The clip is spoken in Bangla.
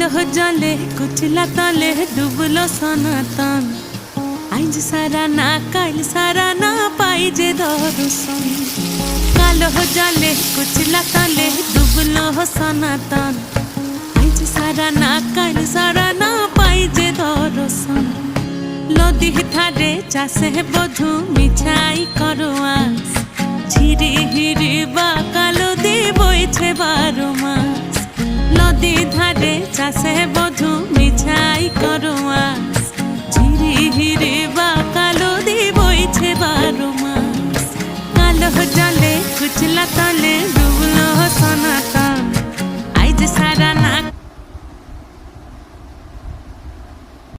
কালো জলে কুচলা তলে ডুবলো সনাতন। আইজ সারা না কাল সারা না পাই যে দর্শন। কালো জলে কুচলা তলে ডুবলো সনাতন। আইজ সারা না কাল সারা না পাই যে দর্শন। নদী ধারে চাষে বধু মিছাই করো আস। ঝিরি হিরি বা কালো দি বইছে 12 মাস। নদী ধারে চাষে বধু